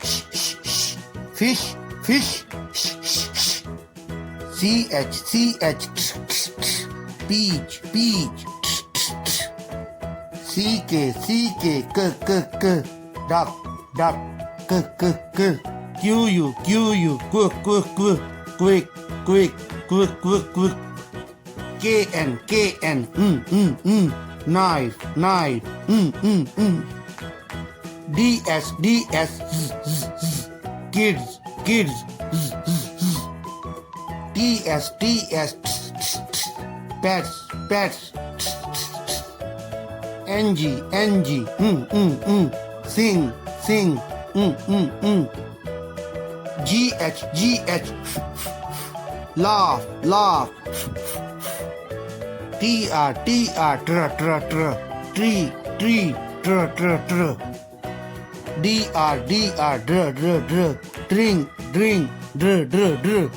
sh, fish, fish, ch, peach, peach, k, duck, duck, k, q, quick, kn, knife, ds, kids, ts, pets, ng, sing, gh, laugh, tr, tree, dr, drink, drink, dr,